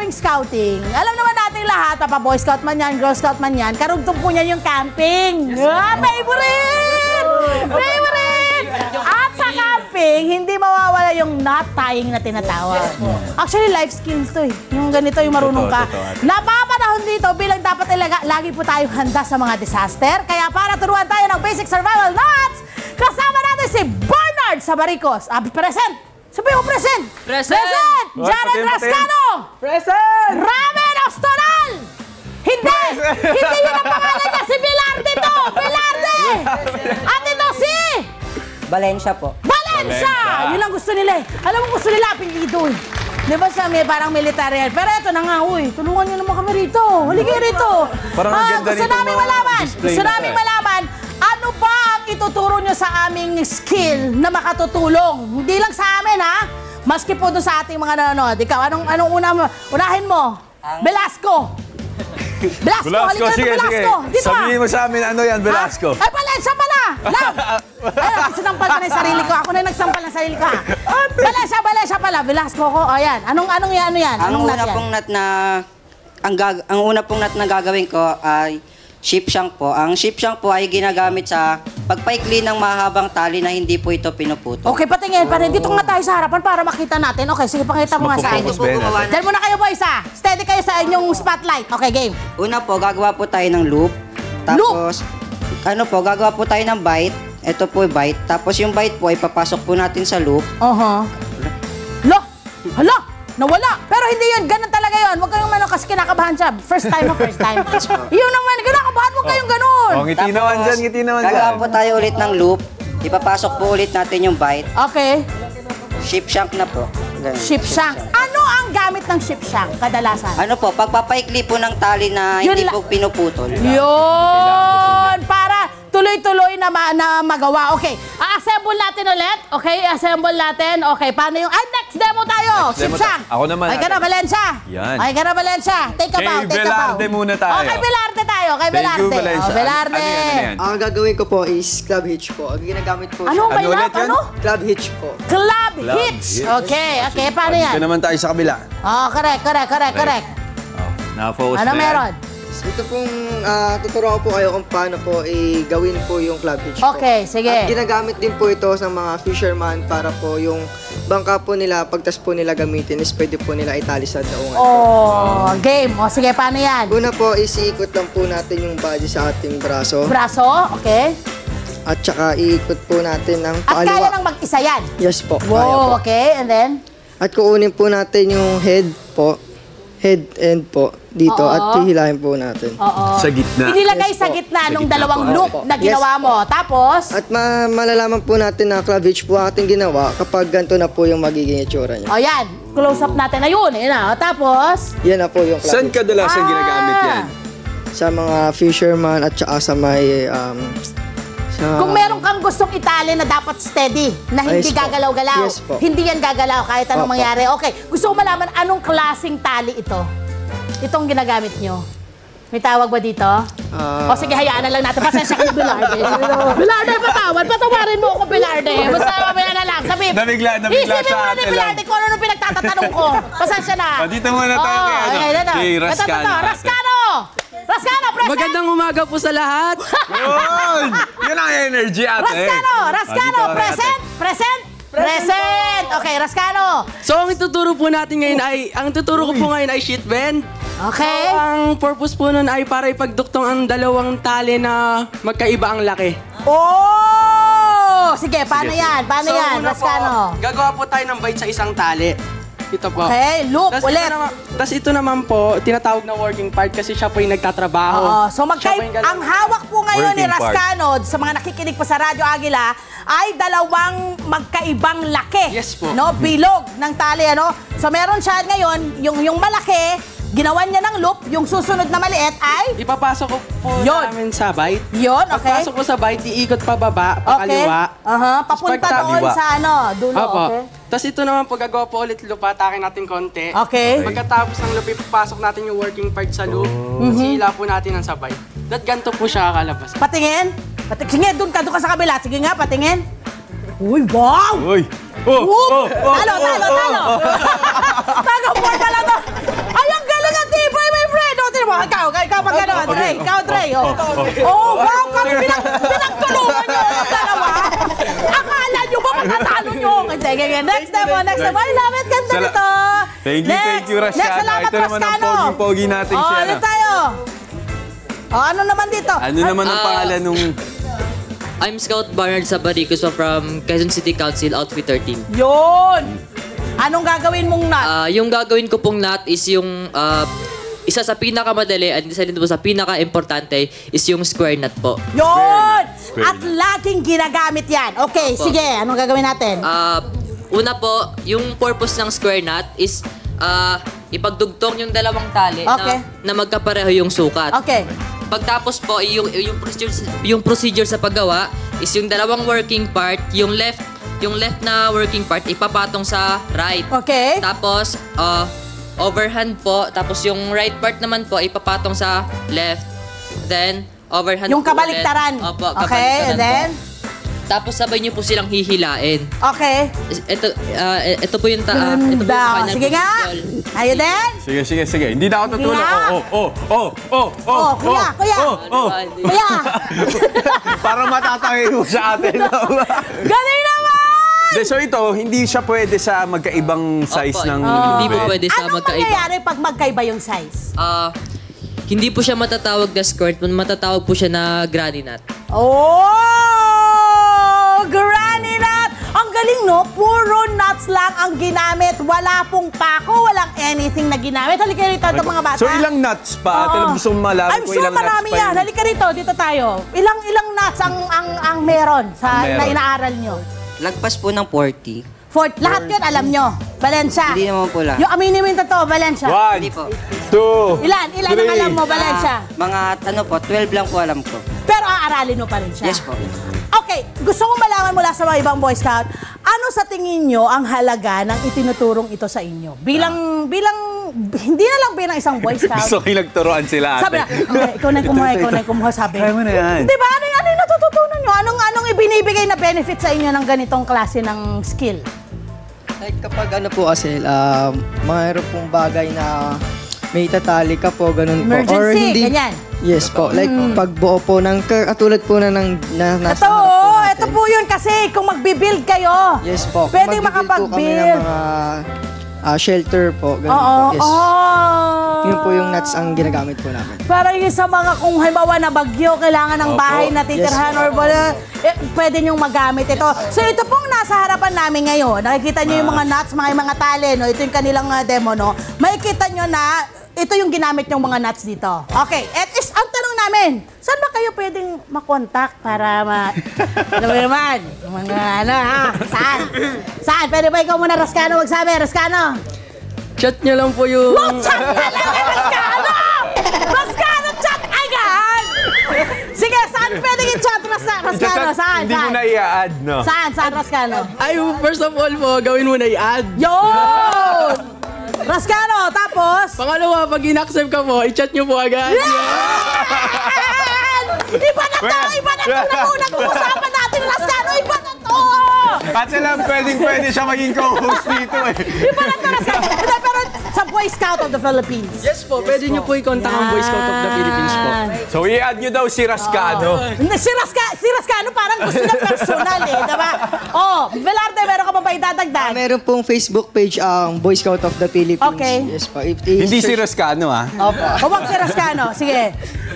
sinabing scouting, alam naman natin lahat, Boy Scout man yan, Girl Scout man yan, karugtong po niyan yung camping. Favorite! Favorite! At sa camping, hindi mawawala yung knot tying na tinatawag. Actually, life skills to eh. Yung ganito, yung marunong ka. Napapanahon dito bilang dapat lagi po tayo handa sa mga disaster. Kaya para turuan tayo ng basic survival knots, kasama natin si Bernard Sabaricos. Present! Sabi mo, present! Present! Jared Rascano! Present! Ramen Ostonal! Hindi! Hindi yun ang pangalan niya! Si Velarde to! Velarde! At ito si... Valencia po. Valencia! Yun ang gusto nila eh. Alam mo, gusto nila apelido eh. Di ba sa may parang military? Pero eto na nga, uy, tulungan nyo naman kami rito. Halika rito. Parang ang ganda gusto namin malaman. Gusto namin malaman, ano ba ang ituturo nyo sa aming skill na makatutulong? Hindi lang sa amin, ha? Maski po doon sa ating mga nanonood. Ikaw, anong unahin mo? Velasco. Velasco, halika na Velasco. Dito sabihin mo sa amin, ano yan, Velasco? Ay, Valencia pala! Love! Ay, sinampal ka na yung sarili ko. Ako na yung nagsampal ng sarili ko. Valencia pala. Velasco ko. O, yan. Anong yan? Ang una pong nut na... Ang una pong nut na gagawin ko ay ship shank po. Ang ship shank po ay ginagamit sa pagpaikli ng mahabang tali na hindi po ito pinuputo. Okay, patingin. Dito nga tayo sa harapan para makita natin. Okay, sige, pakita mo nga sa akin. Diyan muna kayo, boys, ha? Steady kayo sa inyong spotlight. Okay, game. Una po, gagawa po tayo ng loop. Tapos, gagawa po tayo ng bite. Ito po yung bite. Tapos yung bite po, ipapasok po natin sa loop. Hala! Nawala! Pero hindi yun. Ganun talaga yun. Huwag kayong kasi kinakabahan siya. First time. Yun naman, kinakabahan. Huwag kayong ganun. Ngiti naman dyan. Gagawa po tayo ulit ng loop. Ipapasok po ulit natin yung bite. Okay. Ship shank na po. Ganun. Ship shank. Ano ang gamit ng ship shank kadalasan? Ano po, pagpapaikli po ng tali na hindi po pinuputol. Yun! Para tuloy-tuloy na magawa. Okay. A-assemble natin ulit. Okay, assemble natin. Okay, paano yung... Ay, next demo tayo! Ship shank. Ako naman. Ay ka na, Valencia. Yan. Ay ka na, Valencia. Take a bow. Kay Velarde muna tayo. Okay, Velarde tayo. Kay Thank you, Velarde. Valencia. Velarde. Ano yan? Ang gagawin ko po is club hitch po. Ang ginagamit po Ano Ano ulit yun? club hitch po. Club hitch. Okay, paano yan? Dito naman tayo sa kabila. Oh, correct. Naka-focus Ano na yan. meron? Ito pong tuturuan ko po kayo kung paano po gawin po yung club hitch po. Okay, sige. At ginagamit din po ito sa mga fisherman para po yung bangka po nila, pagtas po nila gamitin is pwede po nila itali sa daungan po. Game. Sige, paano yan? Una po is iikot lang po natin yung body sa ating braso. Braso, okay. At saka iikot po natin ng At kaya paaliwa. nang mag-isa yan? Yes po. Kaya po. Wow, okay. And then? At kuunin po natin yung head po. Head end po dito at hihilahin po natin. Sa gitna. Inilagay sa gitna nung dalawang loop na ginawa mo. Tapos? At malalaman po natin na club hitch po ating ginawa kapag ganito na po yung magiging itsura niya. O yan, close up natin. Ayun, tapos? Yan na po yung club Saan hitch. kadalasan ginagamit yan? Sa mga fisherman at saka sa may... Kung meron kang gustong itali na dapat steady, na hindi Yes po. gagalaw-galaw, Yes po. hindi yan gagalaw kahit anong Opo. mangyari. Okay, gusto ko malaman anong klaseng tali ito? Itong ginagamit nyo. May tawag ba dito? O sige, hayaan na lang natin. Pasensya ka na, Velarde. Velarde, patawarin mo ako, Velarde. Basta mamaya na lang. Sabi, Nabigla isipin siya, mo na ate ni Velarde kung ano pinagtatatanong ko. Pasensya na. Dito muna tayo kay Rascano. Rascano, present! Magandang umaga po sa lahat. Yun! Yun ang energy, ate. Rascano, present! Okay, Rascano. So ang ituturo po natin ngayon ko po ngayon ay sheet bend. Okay. So, ang purpose po nun ay para ipagduktong ang dalawang tali na magkaiba ang laki. Sige, paano yan? Paano So, yan, una Rascano? po, gagawa po tayo ng bite sa isang tali. Ito po. Okay, loop Tas ulit. Tapos ito naman po, tinatawag na working part kasi siya po yung nagtatrabaho. So ang hawak po ngayon ni Working part. Rascano, sa mga nakikinig po sa Radyo Agila, ay dalawang magkaibang laki. Yes po. No, bilog ng tali, ano? So meron siya ngayon, yung malaki, ginawan niya ng loop, yung susunod na maliit ay... Ipapasok ko po Yun. namin sa bite. Yun, okay. Pagpasok ko sa bite, iikot pababa, Okay. pakaliwa. Papunta Tapos doon sa dulo, Opo. okay? Tapos ito naman po, gagawa po ulit loop, atakin natin konti. Okay. Pagkatapos ng loop, ipapasok natin yung working part sa loop. Tapos hila po natin ang sabay. That ganito po siya kalabas. Patingin. Sige, doon ka sa kabila. Sige nga, patingin. Uy, wow! Uy! Whoop! Talo! Taga 4 pala to! Ay, ang Oh, wow, kami pinagtulungan nyo ang dalawa. Akala nyo ba matatalo nyo? Sige, next demo. I love it. Ganda nito. Thank you, Rascano. Next, salamat, Ito naman ang Rascano. pogi natin siya. Ano tayo? Ano naman dito? Ano naman ang pangalan nung... I'm Scout Bernard Sabaricos from Quezon City Council, Outfit 13. Yun! Anong gagawin mong nut? Yung gagawin ko pong nut is yung isa sa pinakamadali at isa din po sa pinaka-importante is yung square nut po. Yun! At laging ginagamit yan. Okay, Opo. sige. Anong gagawin natin? Una po, yung purpose ng square nut is ipagdugtong yung dalawang tali Okay. na magkapareho yung sukat. Okay. Pagtapos po, yung procedure sa paggawa is yung dalawang working part, yung left na working part ipapatong sa right. Okay. Tapos overhand po, tapos yung right part naman po ipapatong sa left. Then overhand Yung po kabaliktaran. ulit. Opo, Okay, kabaliktaran and then? po. Tapos sabay niyo po silang hihilain. Okay. Ito po yung ito po yung Ganda. kanyang Sige nga. procedure. Ayun din. Sige. Hindi na ako tutulog. Nga. Kuya. Kuya. Para matatangin mo sa atin. Galing naman! So ito, hindi siya pwede sa magkaibang size Opo, ng... hindi po pwede sa Anong magkaiba. mangyayari pag magkaiba yung size? Hindi po siya matatawag na skirt, matatawag po siya na granny knot. Oh! Granny nut! Ang galing, no? Puro nuts lang ang ginamit. Wala pong pako, walang anything na ginamit. Halika rito, ito mga bata. So ilang nuts pa? Oo. Gusto mo malaman I'm ko sure ilang nuts marami pa yan. Halika rito, dito tayo. Ilang nuts ang meron sa Ang meron. na inaaral nyo? Lagpas po ng 40. Lahat yun alam nyo. Valencia. Hindi naman po lahat. Yung aminin mo yung totoo, Valencia. Hindi po. 2, Ilan ang alam mo, Valencia? Mga 12 lang po alam ko. Pero aaralin mo pa rin siya. Yes po. Okay, gusto kong malaman mula sa mga ibang Boy Scout, ano sa tingin nyo ang halaga ng itinuturong ito sa inyo? Bilang, hindi na lang bilang isang Boy Scout. Gusto ko nagturuan sila ate. Sabi na, okay, ikaw na yung kumuha, sabi. Kaya mo na yan. Di ba? Ano yung natututunan nyo? Anong ibinibigay na benefit sa inyo ng ganitong klase ng skill? Like kapag ano po kasi, mayroon pong bagay na may tatali ka po, ganun po. Or Emergency, hindi, ganyan. Yes po. Like pagbuo po ng katulad po na nasa Ito, harap po natin. ito po yun kasi kung magbibuild kayo. Yes po. Pwede Magbibuild po kami makapag-build. ng mga shelter po. Ganun Oo, po. Yes. Yun po oh. yung nuts ang ginagamit po namin. Para yung sa mga kung halimbawa na bagyo, kailangan ng bahay na titirhan or wala, pwede nyong magamit ito. So ito pong nasa harapan namin ngayon, nakikita nyo yung mga nuts, mga tali, no? Ito yung kanilang demo, no? Makikita nyo na ito yung ginamit yung mga nuts dito. Okay, ang tanong namin, saan ba kayo pwedeng makontak para ano ba naman? Mga ano ha? Saan? Saan? Pwede ba ikaw muna, Rascano, magsabi? Rascano? Chat nyo lang po yung... Chat ka lang, Rascano! Rascano, chat agad! Sige, saan pwedeng i-chat, Rascano? Saan? Hindi mo na i-add, no? Saan, Rascano? Ay, first of all po, gawin mo na i-add. Yun! Rascano, tapos? Pangalawa, pag in-accept ka po, i-chat nyo po agad. Iba na to! Iba na to! Nakunang usapan natin, Rascano! Iba na to! At alam, pwede siya maging co-host dito eh. Iba na to, Rascano! Hindi, pero sa Boy Scout of the Philippines. Yes po, pwede nyo po i-contact ang Boy Scout of the Philippines po. So i-add nyo daw si Rascano. Si Rascano parang gusto niya personal eh, diba? Oh, Velarde, meron ka pa ba idadagdag? Meron pong Facebook page ang Boy Scout of the Philippines. Okay. Yes po. Hindi si Rascano ah. Huwag si Rascano. Sige.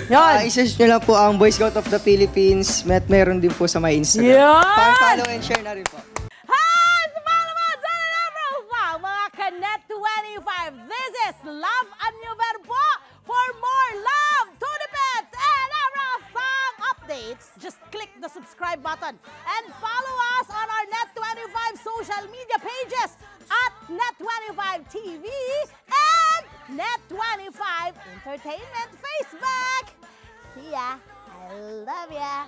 Yun. I-search nyo lang po ang Boy Scout of the Philippines. Meron din po sa my Instagram. Yun! Follow and share na rin po. Hi! Sa mga naman, sa profile, mga Kanet 25. This is Love and New Verbo. For more love, Tunipet, and Arafang updates, just click the subscribe button and follow us on our Net25 social media pages at Net25 TV and Net25 Entertainment Facebook. See ya. I love ya.